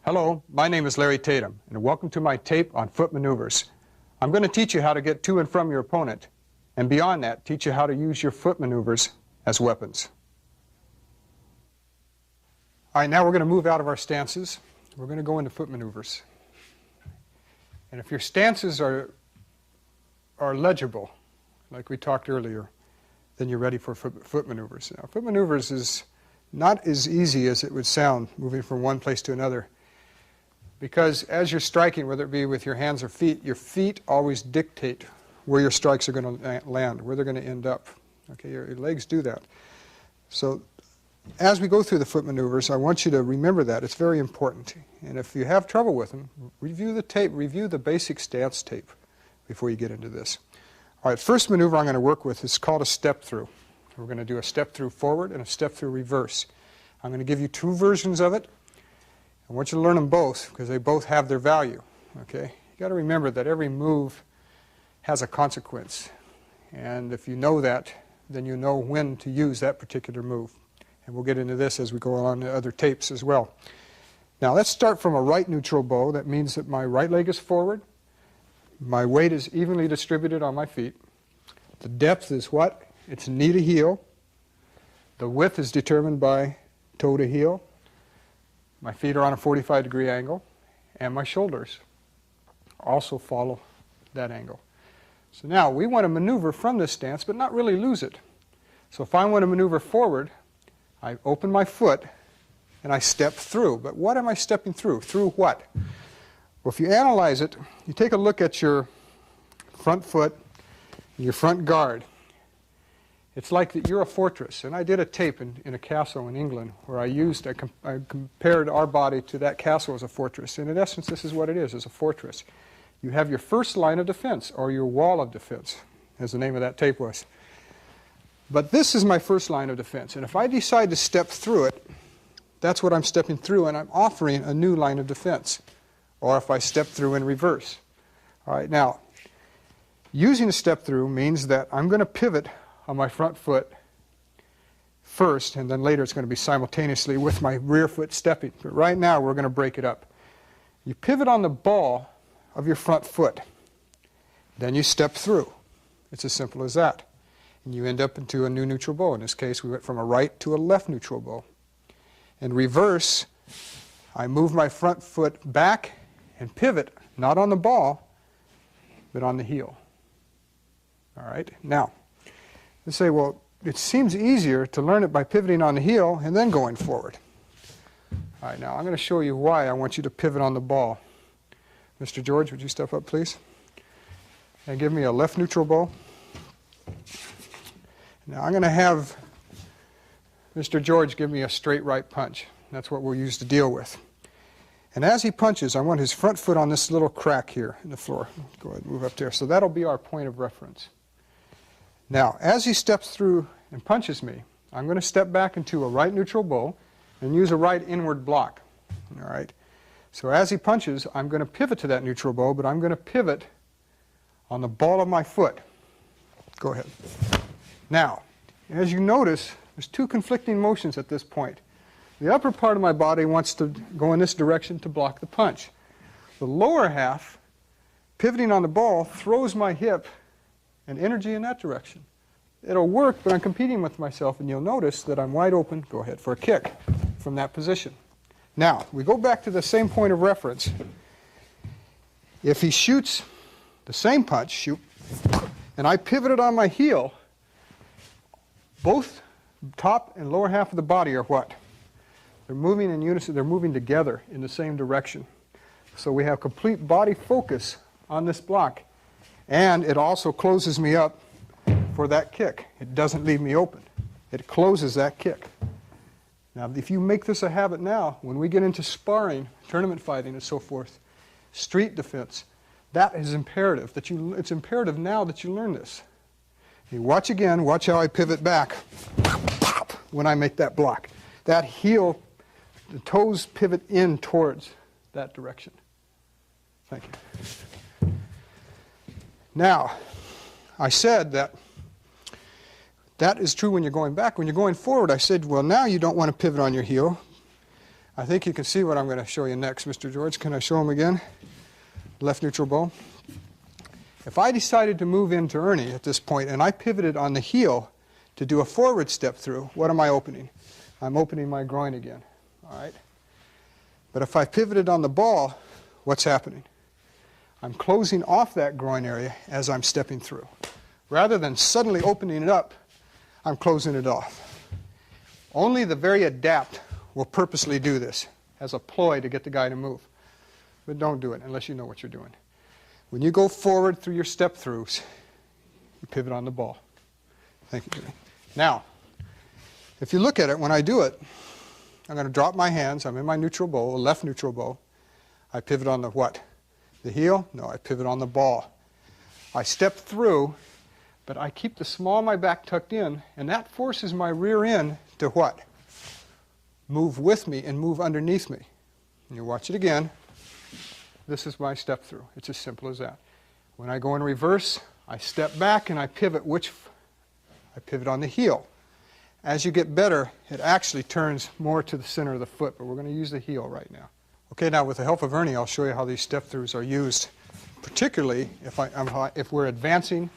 Hello, my name is Larry Tatum, and welcome to my tape on foot maneuvers. I'm going to teach you how to get to and from your opponent, and beyond that, teach you how to use your foot maneuvers as weapons. All right, now we're going to move out of our stances. We're going to go into foot maneuvers. And if your stances are legible, like we talked earlier, then you're ready for foot maneuvers. Now, foot maneuvers is not as easy as it would sound, moving from one place to another. Because as you're striking, whether it be with your hands or feet, your feet always dictate where your strikes are going to land, where they're going to end up. Okay, your legs do that. So as we go through the foot maneuvers, I want you to remember that. It's very important. And if you have trouble with them, review the tape, review the basic stance tape before you get into this. All right, first maneuver I'm going to work with is called a step through. We're going to do a step through forward and a step through reverse. I'm going to give you two versions of it. I want you to learn them both because they both have their value. Okay? You've got to remember that every move has a consequence. And if you know that, then you know when to use that particular move. And we'll get into this as we go on to other tapes as well. Now let's start from a right neutral bow. That means that my right leg is forward. My weight is evenly distributed on my feet. The depth is what? It's knee to heel. The width is determined by toe to heel. My feet are on a 45-degree angle, and my shoulders also follow that angle. So now we want to maneuver from this stance, but not really lose it. So if I want to maneuver forward, I open my foot and I step through. But what am I stepping through? Through what? Well, if you analyze it, you take a look at your front foot, your front guard. It's like that you're a fortress. And I did a tape in a castle in England where I compared our body to that castle as a fortress. And in essence, this is what it is a fortress. You have your first line of defense, or your wall of defense, as the name of that tape was. But this is my first line of defense. And if I decide to step through it, that's what I'm stepping through, and I'm offering a new line of defense. Or if I step through in reverse. All right, now, using a step through means that I'm going to pivot on my front foot first, and then later it's going to be simultaneously with my rear foot stepping. But right now we're going to break it up. You pivot on the ball of your front foot. Then you step through. It's as simple as that. And you end up into a new neutral bow. In this case, we went from a right to a left neutral bow. In reverse, I move my front foot back and pivot, not on the ball, but on the heel. All right? Now, you say, well, it seems easier to learn it by pivoting on the heel and then going forward. All right, now I'm going to show you why I want you to pivot on the ball. Mr. George, would you step up, please? And give me a left neutral bow. Now I'm going to have Mr. George give me a straight right punch. That's what we'll use to deal with. And as he punches, I want his front foot on this little crack here in the floor. Go ahead and move up there. So that'll be our point of reference. Now, as he steps through and punches me, I'm going to step back into a right neutral bow and use a right inward block. All right? So as he punches, I'm going to pivot to that neutral bow, but I'm going to pivot on the ball of my foot. Go ahead. Now, as you notice, there's two conflicting motions at this point. The upper part of my body wants to go in this direction to block the punch. The lower half, pivoting on the ball, throws my hip and energy in that direction. It'll work, but I'm competing with myself, and you'll notice that I'm wide open, go ahead, for a kick from that position. Now, we go back to the same point of reference. If he shoots the same punch, shoot, and I pivoted on my heel, both top and lower half of the body are what? They're moving in unison, they're moving together in the same direction. So we have complete body focus on this block. And it also closes me up for that kick. It doesn't leave me open. It closes that kick. Now, if you make this a habit now, when we get into sparring, tournament fighting, and so forth, street defense, that is imperative. It's imperative now that you learn this. You watch again. Watch how I pivot back when I make that block. That heel, the toes pivot in towards that direction. Thank you. Now, I said that is true when you're going back. When you're going forward, I said, well, now you don't want to pivot on your heel. I think you can see what I'm going to show you next, Mr. George. Can I show him again? Left neutral bow. If I decided to move into Ernie at this point and I pivoted on the heel to do a forward step through, what am I opening? I'm opening my groin again. All right? But if I pivoted on the ball, what's happening? I'm closing off that groin area as I'm stepping through. Rather than suddenly opening it up, I'm closing it off. Only the very adept will purposely do this as a ploy to get the guy to move. But don't do it unless you know what you're doing. When you go forward through your step throughs, you pivot on the ball. Thank you, Jimmy. Now, if you look at it, when I do it, I'm going to drop my hands. I'm in my neutral bow, a left neutral bow. I pivot on the what? The heel? No, I pivot on the ball. I step through, but I keep the small of my back tucked in, and that forces my rear end to what? Move with me and move underneath me. And you watch it again. This is my step through. It's as simple as that. When I go in reverse, I step back and I pivot. I pivot on the heel. As you get better, it actually turns more to the center of the foot, but we're going to use the heel right now. Okay, now with the help of Ernie, I'll show you how these step throughs are used, particularly if we're advancing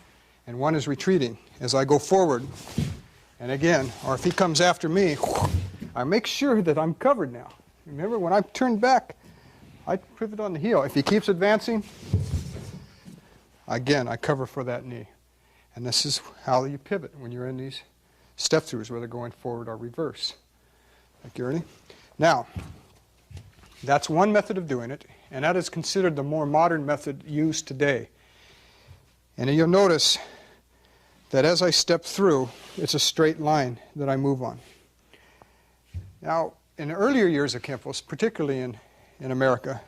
and one is retreating. As I go forward, and again, or if he comes after me, I make sure that I'm covered now. Remember, when I turn back, I pivot on the heel. If he keeps advancing, again, I cover for that knee. And this is how you pivot when you're in these step throughs, whether going forward or reverse. Thank you, Ernie. Now, that's one method of doing it, and that is considered the more modern method used today. And you'll notice that as I step through, it's a straight line that I move on. Now, in the earlier years of Kenpo, particularly in America,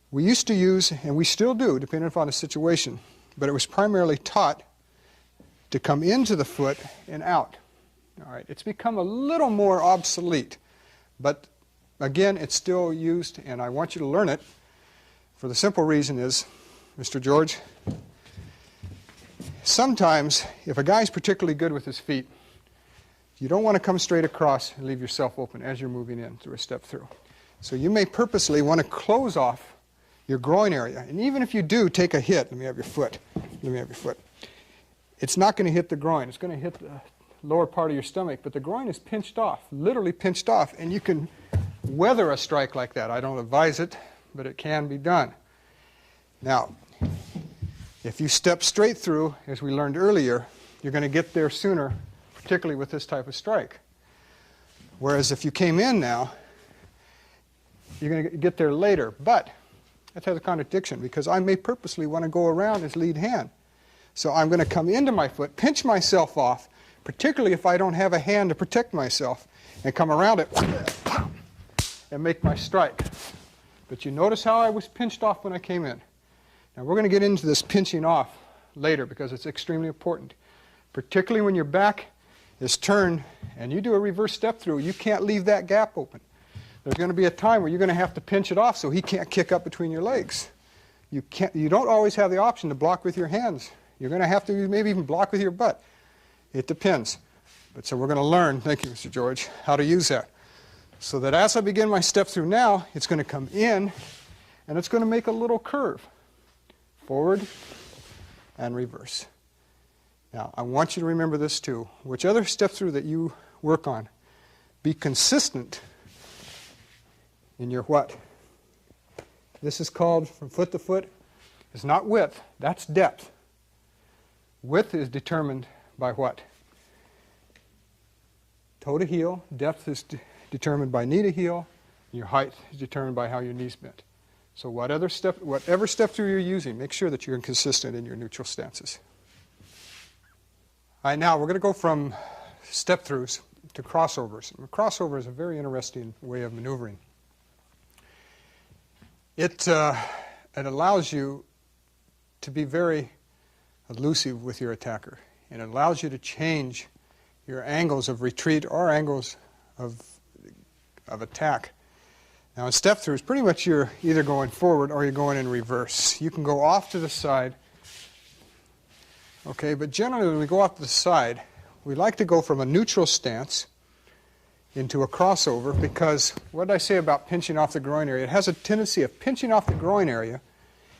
we used to use, and we still do, depending upon the situation, but it was primarily taught to come into the foot and out. All right, it's become a little more obsolete, but again, it's still used, and I want you to learn it for the simple reason is, Mr. George, sometimes if a guy's particularly good with his feet, you don't want to come straight across and leave yourself open as you're moving in through a step through. So you may purposely want to close off your groin area. And even if you do take a hit, let me have your foot. Let me have your foot. It's not going to hit the groin. It's going to hit the lower part of your stomach. But the groin is pinched off, literally pinched off. And you can weather a strike like that. I don't advise it, but it can be done. Now, if you step straight through, as we learned earlier, you're going to get there sooner, particularly with this type of strike. Whereas if you came in now, you're going to get there later. But that has a contradiction because I may purposely want to go around as lead hand. So I'm going to come into my foot, pinch myself off, particularly if I don't have a hand to protect myself, and come around it and make my strike. But you notice how I was pinched off when I came in. Now we're going to get into this pinching off later because it's extremely important. Particularly when your back is turned and you do a reverse step through, you can't leave that gap open. There's going to be a time where you're going to have to pinch it off so he can't kick up between your legs. You don't always have the option to block with your hands. You're going to have to maybe even block with your butt. It depends. But so we're going to learn, thank you, Mr. George, how to use that. So that as I begin my step through now, it's going to come in and it's going to make a little curve. Forward and reverse. Now, I want you to remember this too. Whichever step through that you work on, be consistent in your what? This is called from foot to foot. It's not width, that's depth. Width is determined by what? Toe to heel. Depth is determined by knee to heel. Your height is determined by how your knees bent. So whatever step through you're using, make sure that you're consistent in your neutral stances. All right, now we're going to go from step throughs to crossovers. And a crossover is a very interesting way of maneuvering. It allows you to be very elusive with your attacker. And it allows you to change your angles of retreat or angles of attack. Now in step throughs, pretty much you're either going forward or you're going in reverse. You can go off to the side. Okay, but generally when we go off to the side, we like to go from a neutral stance into a crossover, because what did I say about pinching off the groin area? It has a tendency of pinching off the groin area,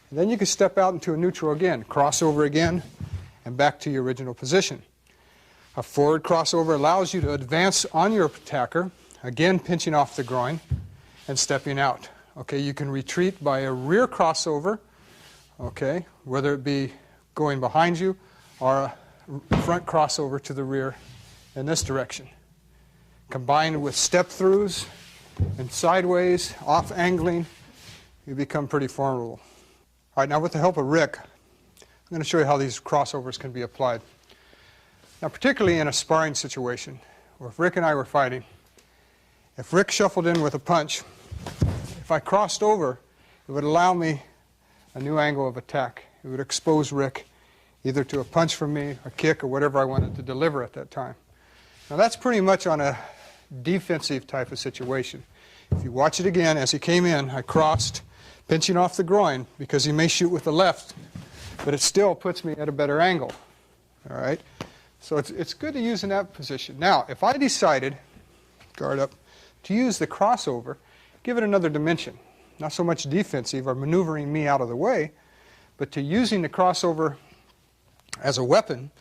and then you can step out into a neutral again, crossover again, and back to your original position. A forward crossover allows you to advance on your attacker, again pinching off the groin and stepping out. Okay, you can retreat by a rear crossover, okay, whether it be going behind you or a front crossover to the rear in this direction. Combined with step throughs and sideways, off angling, you become pretty formidable. All right, now with the help of Rick, I'm going to show you how these crossovers can be applied. Now, particularly in a sparring situation, where if Rick and I were fighting, if Rick shuffled in with a punch, if I crossed over, it would allow me a new angle of attack. It would expose Rick either to a punch from me, a kick, or whatever I wanted to deliver at that time. Now, that's pretty much on a defensive type of situation. If you watch it again, as he came in, I crossed, pinching off the groin, because he may shoot with the left, but it still puts me at a better angle. All right? So it's good to use in that position. Now, if I decided, guard up, to use the crossover, give it another dimension. Not so much defensive or maneuvering me out of the way, but to using the crossover as a weapon.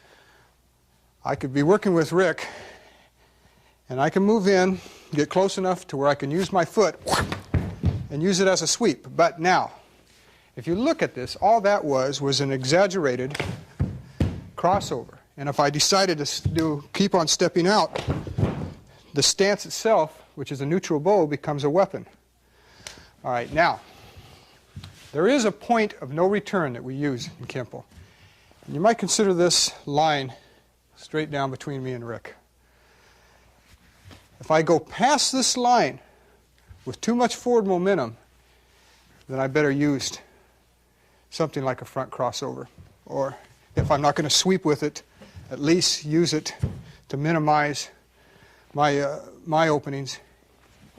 I could be working with Rick, and I can move in, get close enough to where I can use my foot and use it as a sweep. But now, if you look at this, all that was an exaggerated crossover. And if I decided to keep on stepping out, the stance itself, which is a neutral bow, becomes a weapon. All right, now, there is a point of no return that we use in Kenpo. And you might consider this line straight down between me and Rick. If I go past this line with too much forward momentum, then I better use something like a front crossover. Or if I'm not going to sweep with it, at least use it to minimize my openings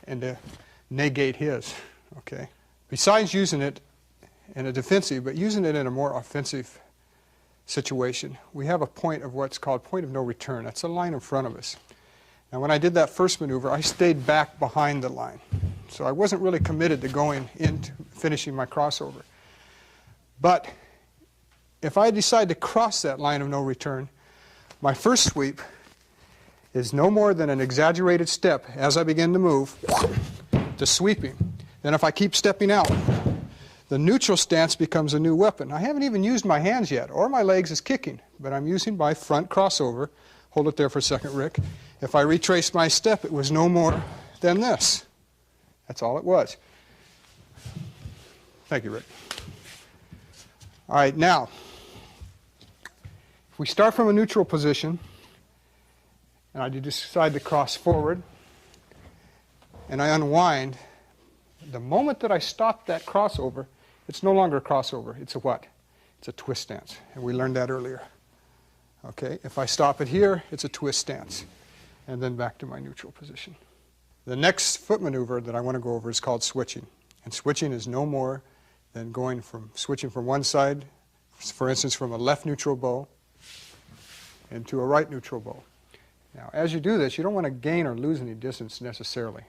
and to negate his. Okay. Besides using it in a defensive, but using it in a more offensive situation, we have a point of what's called point of no return. That's a line in front of us. Now, when I did that first maneuver, I stayed back behind the line. So I wasn't really committed to going into finishing my crossover. But if I decide to cross that line of no return, my first sweep is no more than an exaggerated step as I begin to move to sweeping. Then if I keep stepping out, the neutral stance becomes a new weapon. I haven't even used my hands yet, or my legs as kicking, but I'm using my front crossover. Hold it there for a second, Rick. If I retrace my step, it was no more than this. That's all it was. Thank you, Rick. All right, now, if we start from a neutral position, and I decide to cross forward, and I unwind, the moment that I stop that crossover, it's no longer a crossover. It's a what? It's a twist stance, and we learned that earlier. Okay, if I stop it here, it's a twist stance, and then back to my neutral position. The next foot maneuver that I want to go over is called switching, and switching is no more than switching from one side, for instance, from a left neutral bow into a right neutral bow. Now, as you do this, you don't want to gain or lose any distance necessarily.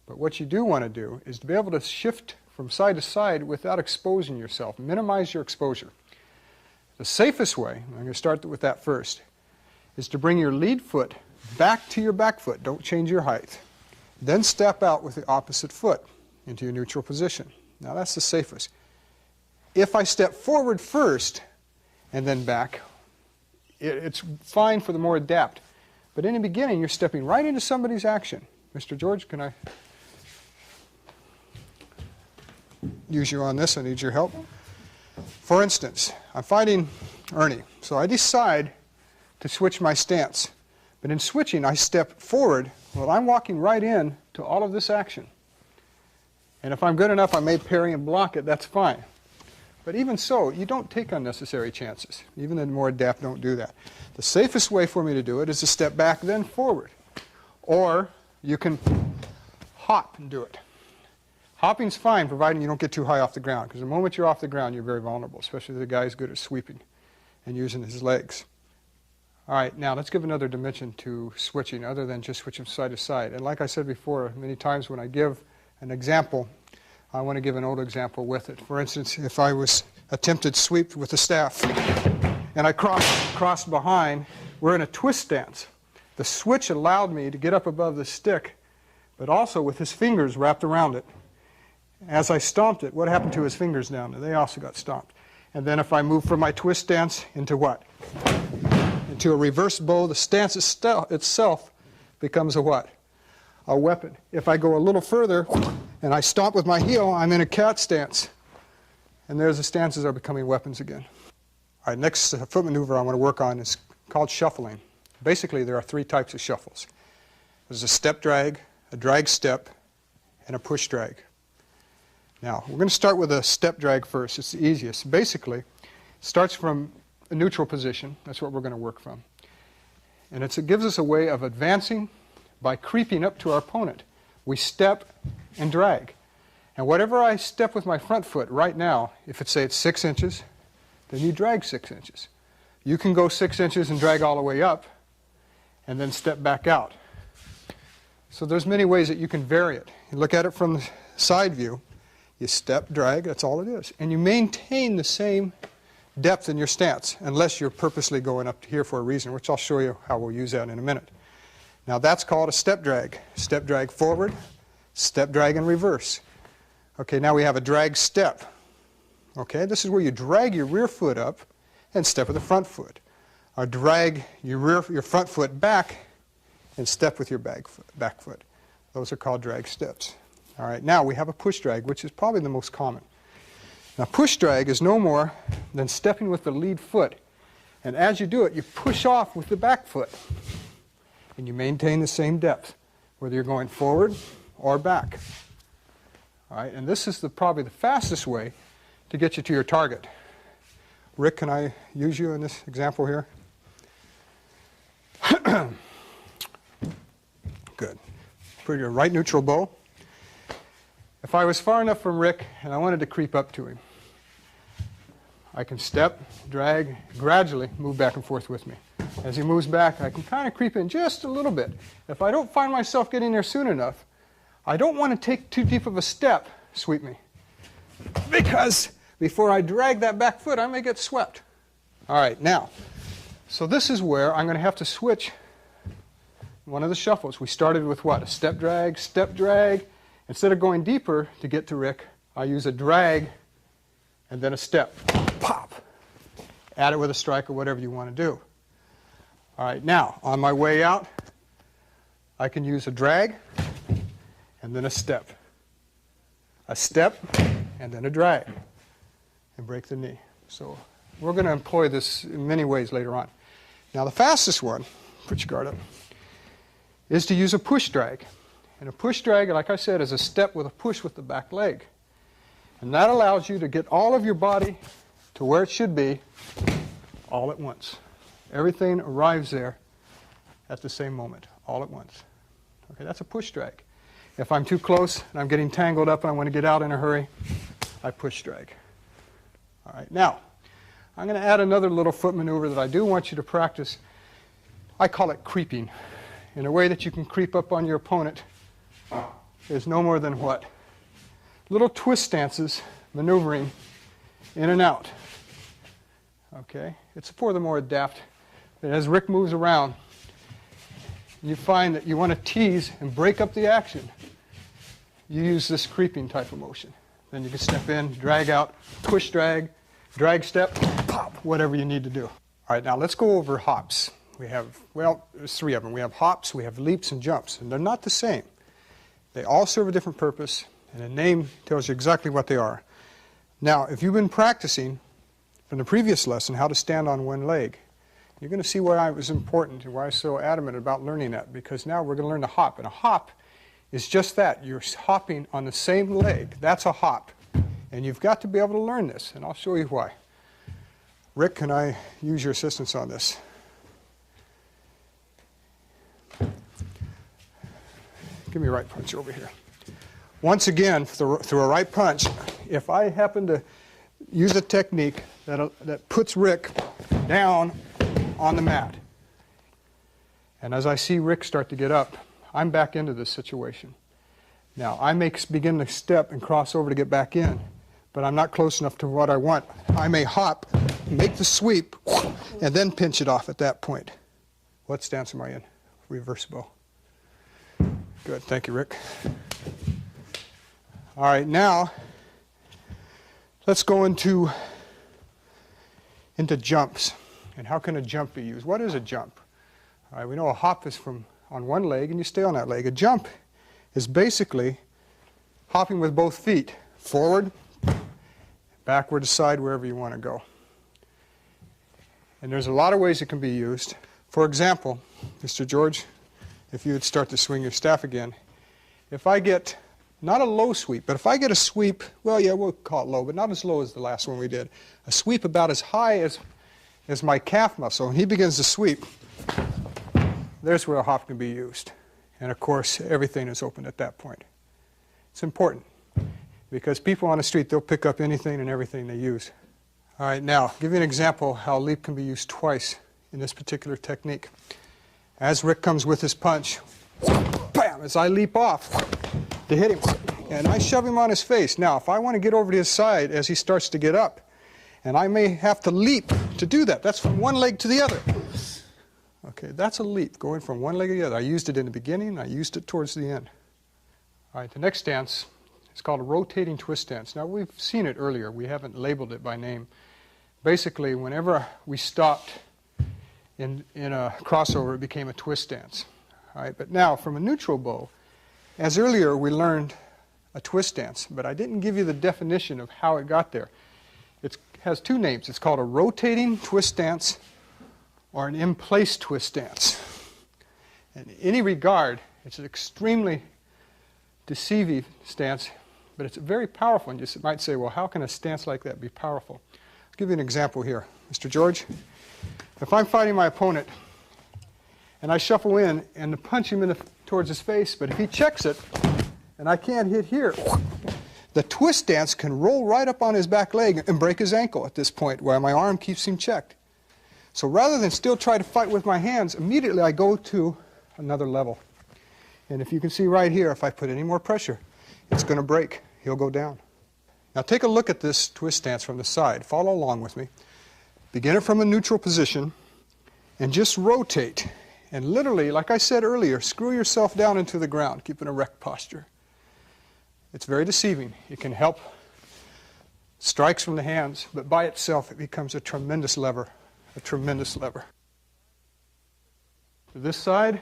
But what you do want to do is to be able to shift from side to side without exposing yourself. Minimize your exposure. The safest way, I'm going to start with that first, is to bring your lead foot back to your back foot. Don't change your height. Then step out with the opposite foot into your neutral position. Now, that's the safest. If I step forward first and then back, it's fine for the more adept. But in the beginning, you're stepping right into somebody's action. Mr. George, can I use you on this? I need your help. For instance, I'm fighting Ernie, so I decide to switch my stance. But in switching, I step forward. Well, I'm walking right in to all of this action. And if I'm good enough, I may parry and block it. That's fine. But even so, you don't take unnecessary chances. Even the more adept don't do that. The safest way for me to do it is to step back, then forward. Or you can hop and do it. Hopping's fine, providing you don't get too high off the ground, because the moment you're off the ground, you're very vulnerable, especially the guy who's good at sweeping and using his legs. All right, now let's give another dimension to switching other than just switching side to side. And like I said before, many times when I give an example, I want to give an old example with it. For instance, if I was attempted sweep with the staff and I crossed behind, we're in a twist stance. The switch allowed me to get up above the stick, but also with his fingers wrapped around it. As I stomped it, what happened to his fingers down there? They also got stomped. And then if I move from my twist stance into what? Into a reverse bow, the stance itself becomes a what? A weapon. If I go a little further and I stomp with my heel, I'm in a cat stance. And there's the stances are becoming weapons again. All right, next foot maneuver I want to work on is called shuffling. Basically, there are three types of shuffles. There's a step drag, a drag step, and a push drag. Now, we're going to start with a step drag first. It's the easiest. Basically, it starts from a neutral position. That's what we're going to work from. And it gives us a way of advancing by creeping up to our opponent. We step and drag. And whatever I step with my front foot right now, if it's 6 inches, then you drag 6 inches. You can go 6 inches and drag all the way up and then step back out. So there's many ways that you can vary it. You look at it from the side view. You step, drag, that's all it is. And you maintain the same depth in your stance, unless you're purposely going up to here for a reason, which I'll show you how we'll use that in a minute. Now that's called a step drag. Step drag forward, step drag in reverse. Okay, now we have a drag step. Okay, this is where you drag your rear foot up and step with the front foot. Or drag your front foot back and step with your back foot. Those are called drag steps. All right, now we have a push drag, which is probably the most common. Now push drag is no more than stepping with the lead foot. And as you do it, you push off with the back foot. And you maintain the same depth, whether you're going forward or back. All right, and this is probably the fastest way to get you to your target. Rick, can I use you in this example here? Good. Put your right neutral bow. If I was far enough from Rick and I wanted to creep up to him, I can step, drag, gradually move back and forth with me. As he moves back, I can kind of creep in just a little bit. If I don't find myself getting there soon enough, I don't want to take too deep of a step, sweep me. Because before I drag that back foot, I may get swept. All right, now, so this is where I'm going to have to switch one of the shuffles. We started with what? A step drag, step drag. Instead of going deeper to get to Rick, I use a drag and then a step. Pop. Add it with a strike or whatever you want to do. All right, now, on my way out, I can use a drag and then a step. A step and then a drag. And break the knee. So we're going to employ this in many ways later on. Now the fastest one, put your guard up, is to use a push drag. And a push drag, like I said, is a step with a push with the back leg. And that allows you to get all of your body to where it should be all at once. Everything arrives there at the same moment, all at once. Okay, that's a push drag. If I'm too close and I'm getting tangled up and I want to get out in a hurry, I push drag. All right, now, I'm going to add another little foot maneuver that I do want you to practice. I call it creeping. In a way that you can creep up on your opponent is no more than what? Little twist stances, maneuvering in and out. Okay, it's for the more adept. But as Rick moves around, you find that you want to tease and break up the action. You use this creeping type of motion. Then you can step in, drag out, push drag, drag step, pop, whatever you need to do. All right, now let's go over hops. We have, well, there's three of them. We have hops, we have leaps, and jumps. And they're not the same. They all serve a different purpose, and the name tells you exactly what they are. Now, if you've been practicing from the previous lesson how to stand on one leg, you're going to see why it was important and why I was so adamant about learning that, because now we're going to learn to hop. And a hop is just that. You're hopping on the same leg. That's a hop. And you've got to be able to learn this, and I'll show you why. Rick, can I use your assistance on this? Give me a right punch over here. Once again, through a right punch, if I happen to use a technique that puts Rick down on the mat, And as I see Rick start to get up, I'm back into this situation. Now, I may begin to step and cross over to get back in, but I'm not close enough to what I want. I may hop, make the sweep, and then pinch it off at that point. What stance am I in? Reverse bow. Good, thank you, Rick. All right, now let's go into jumps. And how can a jump be used? What is a jump? All right, we know a hop is from on one leg and you stay on that leg. A jump is basically hopping with both feet, forward, backward to side, wherever you want to go. And there's a lot of ways it can be used. For example, Mr. George, if you would start to swing your staff again, if I get not a low sweep, but if I get a sweep, well, yeah, we'll call it low, but not as low as the last one we did. A sweep about as high as my calf muscle, and he begins to sweep. There's where a hop can be used. And of course, everything is open at that point. It's important because people on the street, they'll pick up anything and everything they use. All right, now, I'll give you an example how leap can be used twice in this particular technique. As Rick comes with his punch, bam, as I leap off to hit him, and I shove him on his face. Now, if I want to get over to his side as he starts to get up, and I may have to leap to do that. That's from one leg to the other. Okay, that's a leap, going from one leg to the other. I used it in the beginning, I used it towards the end. All right, the next stance is called a rotating twist stance. Now, we've seen it earlier. We haven't labeled it by name. Basically, whenever we stopped in a crossover, it became a twist stance. All right, but now, from a neutral bow, as earlier we learned a twist stance, but I didn't give you the definition of how it got there. It has two names. It's called a rotating twist stance or an in-place twist stance. In any regard, it's an extremely deceiving stance, but it's very powerful. And you might say, well, how can a stance like that be powerful? I'll give you an example here. Mr. George, if I'm fighting my opponent and I shuffle in and punch him towards his face, but if he checks it and I can't hit here, the twist stance can roll right up on his back leg and break his ankle at this point where my arm keeps him checked. So rather than still try to fight with my hands, immediately I go to another level. And if you can see right here, if I put any more pressure, it's going to break. He'll go down. Now take a look at this twist stance from the side. Follow along with me. Begin it from a neutral position and just rotate. And literally, like I said earlier, screw yourself down into the ground. Keep an erect posture. It's very deceiving. It can help strikes from the hands, but by itself it becomes a tremendous lever. A tremendous lever. To this side,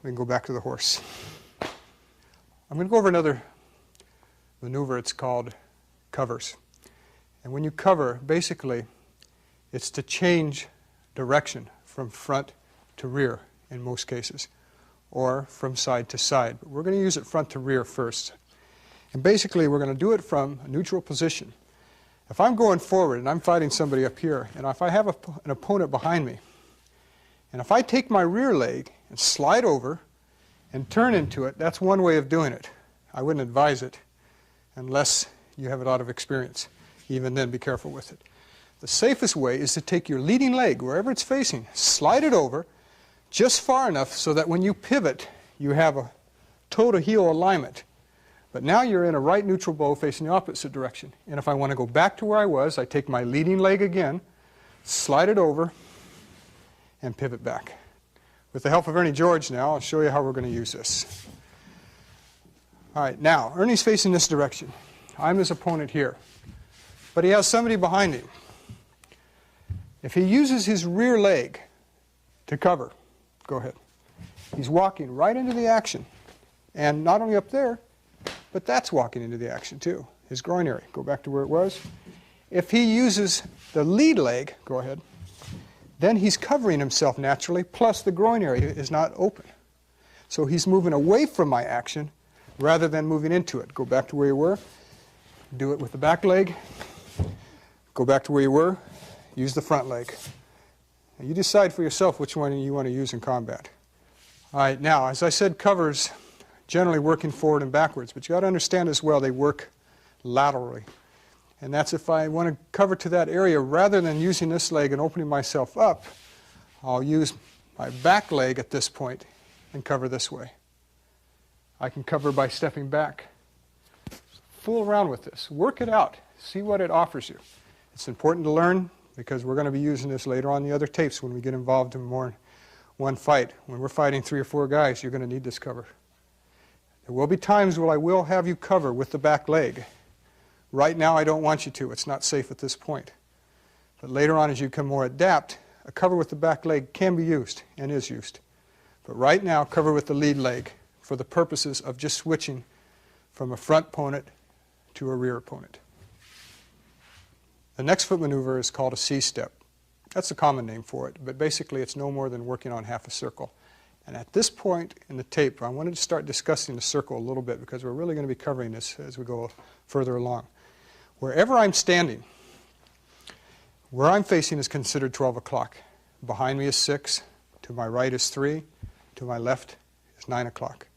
we can go back to the horse. I'm going to go over another maneuver. It's called covers. And when you cover, basically, it's to change direction from front to rear in most cases, or from side to side. But we're going to use it front to rear first. And basically, we're going to do it from a neutral position. If I'm going forward and I'm fighting somebody up here, and if I have an opponent behind me, and if I take my rear leg and slide over and turn into it, that's one way of doing it. I wouldn't advise it unless you have a lot of experience. Even then, be careful with it. The safest way is to take your leading leg, wherever it's facing, slide it over just far enough so that when you pivot, you have a toe-to-heel alignment. But now you're in a right neutral bow facing the opposite direction. And if I want to go back to where I was, I take my leading leg again, slide it over, and pivot back. With the help of Ernie George now, I'll show you how we're going to use this. All right, now, Ernie's facing this direction. I'm his opponent here. But he has somebody behind him. If he uses his rear leg to cover, go ahead. He's walking right into the action. And not only up there, but that's walking into the action too. His groin area. Go back to where it was. If he uses the lead leg, go ahead, then he's covering himself naturally, plus the groin area is not open. So he's moving away from my action rather than moving into it. Go back to where you were. Do it with the back leg. Go back to where you were. Use the front leg. Now you decide for yourself which one you want to use in combat. All right, now, as I said, covers generally working forward and backwards, but you got to understand as well they work laterally. And that's if I want to cover to that area, rather than using this leg and opening myself up, I'll use my back leg at this point and cover this way. I can cover by stepping back. Fool around with this. Work it out. See what it offers you. It's important to learn because we're going to be using this later on the other tapes when we get involved in more one fight. When we're fighting 3 or 4 guys, you're going to need this cover. There will be times where I will have you cover with the back leg. Right now I don't want you to. It's not safe at this point. But later on as you become more adept, a cover with the back leg can be used and is used. But right now, cover with the lead leg for the purposes of just switching from a front opponent to a rear opponent. The next foot maneuver is called a C-step. That's a common name for it, but basically it's no more than working on half a circle. And at this point in the tape, I wanted to start discussing the circle a little bit because we're really going to be covering this as we go further along. Wherever I'm standing, where I'm facing is considered 12 o'clock. Behind me is 6, to my right is 3, to my left is 9 o'clock.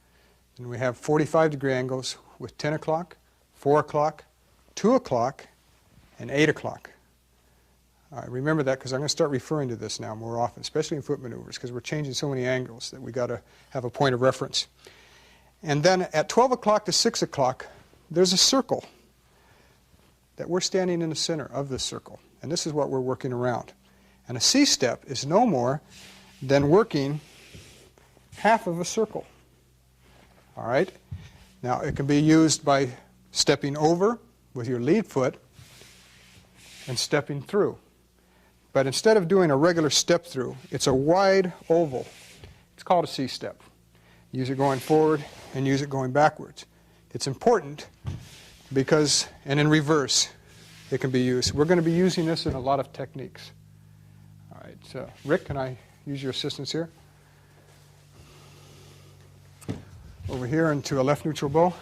And we have 45-degree angles with 10 o'clock, 4 o'clock, 2 o'clock, and 8 o'clock. Remember that because I'm going to start referring to this now more often, especially in foot maneuvers, because we're changing so many angles that we've got to have a point of reference. And then at 12 o'clock to 6 o'clock, there's a circle that we're standing in the center of this circle. And this is what we're working around. And a C-step is no more than working half of a circle. All right? Now, it can be used by stepping over with your lead foot and stepping through. But instead of doing a regular step through, it's a wide oval. It's called a C-step. Use it going forward and use it going backwards. It's important because, and in reverse, it can be used. We're going to be using this in a lot of techniques. All right, so Rick, can I use your assistance here? Over here into a left neutral bow.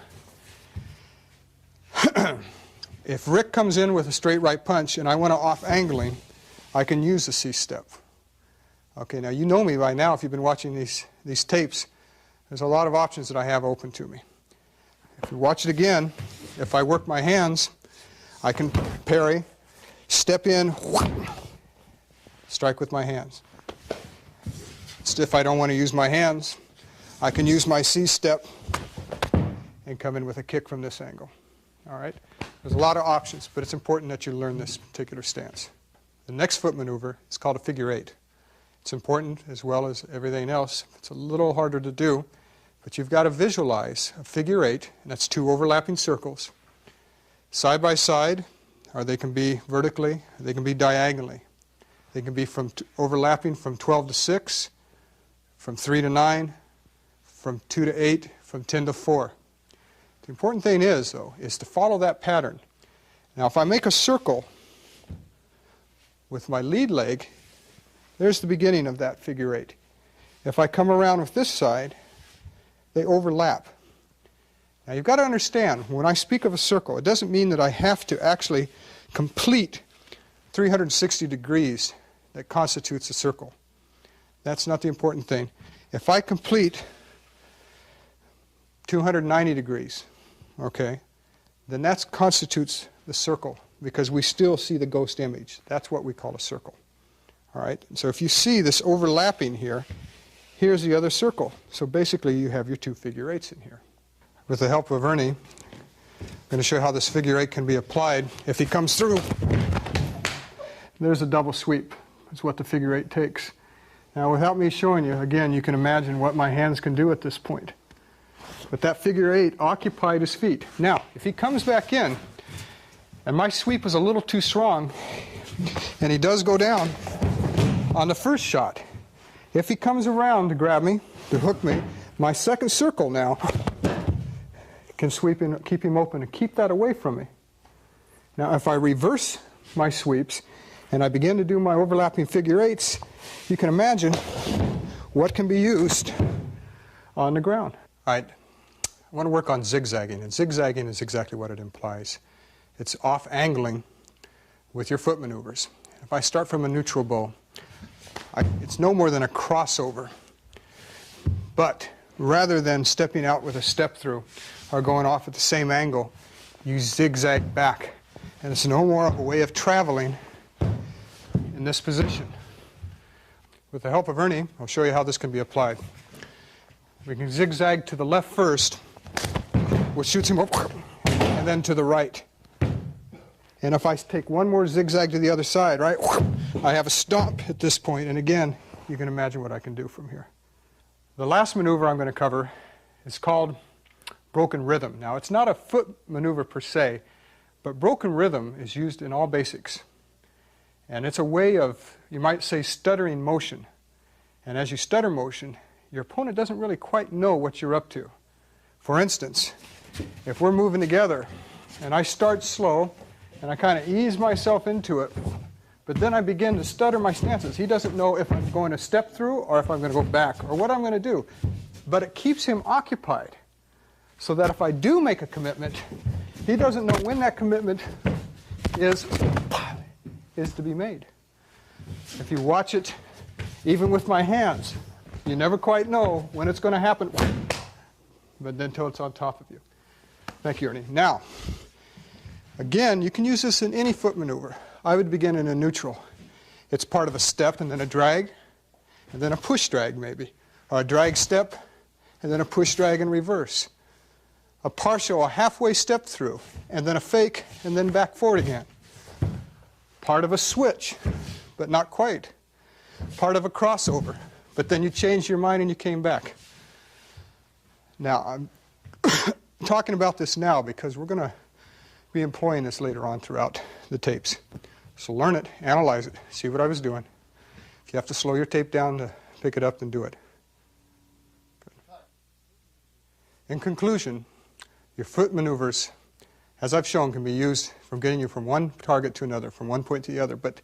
If Rick comes in with a straight right punch and I want to off angling, I can use the C-step. Okay, now you know me by now if you've been watching these tapes. There's a lot of options that I have open to me. If you watch it again, if I work my hands, I can parry, step in, strike with my hands. If I don't want to use my hands, I can use my C-step and come in with a kick from this angle. All right? There's a lot of options, but it's important that you learn this particular stance. The next foot maneuver is called a figure 8. It's important as well as everything else. It's a little harder to do, but you've got to visualize a figure 8, and that's 2 overlapping circles, side by side, or they can be vertically, or they can be diagonally. They can be overlapping from 12 to 6, from 3 to 9, from 2 to 8, from 10 to 4. The important thing is, though, is to follow that pattern. Now, if I make a circle with my lead leg, there's the beginning of that figure 8. If I come around with this side, they overlap. Now, you've got to understand, when I speak of a circle, it doesn't mean that I have to actually complete 360 degrees that constitutes a circle. That's not the important thing. If I complete 290 degrees, okay, then that constitutes the circle because we still see the ghost image. That's what we call a circle. All right? So if you see this overlapping here, here's the other circle. So basically you have your 2 figure 8s in here. With the help of Ernie, I'm going to show you how this figure 8 can be applied. If he comes through, there's a double sweep. That's what the figure 8 takes. Now without me showing you, again, you can imagine what my hands can do at this point. But that figure 8 occupied his feet. Now, if he comes back in, and my sweep is a little too strong, and he does go down on the first shot, if he comes around to grab me, to hook me, my second circle now can sweep in, keep him open, and keep that away from me. Now, if I reverse my sweeps, and I begin to do my overlapping figure 8s, you can imagine what can be used on the ground. All right. I want to work on zigzagging, and zigzagging is exactly what it implies. It's off-angling with your foot maneuvers. If I start from a neutral bow, it's no more than a crossover. But rather than stepping out with a step through or going off at the same angle, you zigzag back. And it's no more of a way of traveling in this position. with the help of Ernie, I'll show you how this can be applied. We can zigzag to the left first, which shoots him up, and then to the right. And if I take one more zigzag to the other side, right, I have a stomp at this point, and again, you can imagine what I can do from here. The last maneuver I'm going to cover is called broken rhythm. Now, it's not a foot maneuver per se, but broken rhythm is used in all basics. And it's a way of, you might say, stuttering motion. And as you stutter motion, your opponent doesn't really quite know what you're up to. For instance, if we're moving together, and I start slow, and I kind of ease myself into it, but then I begin to stutter my stances. He doesn't know if I'm going to step through or if I'm going to go back or what I'm going to do. But it keeps him occupied so that if I do make a commitment, he doesn't know when that commitment is to be made. If you watch it, even with my hands, you never quite know when it's going to happen, but then until it's on top of you. Thank you, Ernie. Now, again, you can use this in any foot maneuver. I would begin in a neutral. It's part of a step and then a drag, and then a push drag maybe, or a drag step, and then a push drag in reverse. A partial, a halfway step through, and then a fake, and then back forward again. Part of a switch, but not quite. Part of a crossover, but then you changed your mind and you came back. Now, I'm talking about this now because we're going to be employing this later on throughout the tapes. So learn it, analyze it, see what I was doing. If you have to slow your tape down to pick it up, then do it. Good. In conclusion, your foot maneuvers, as I've shown, can be used from getting you from one target to another, from one point to the other, but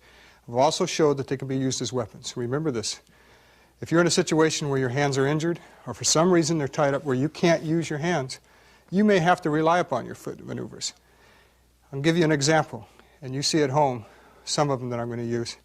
I've also showed that they can be used as weapons. Remember this. If you're in a situation where your hands are injured, or for some reason they're tied up where you can't use your hands, you may have to rely upon your foot maneuvers. I'll give you an example, and you see at home some of them that I'm going to use.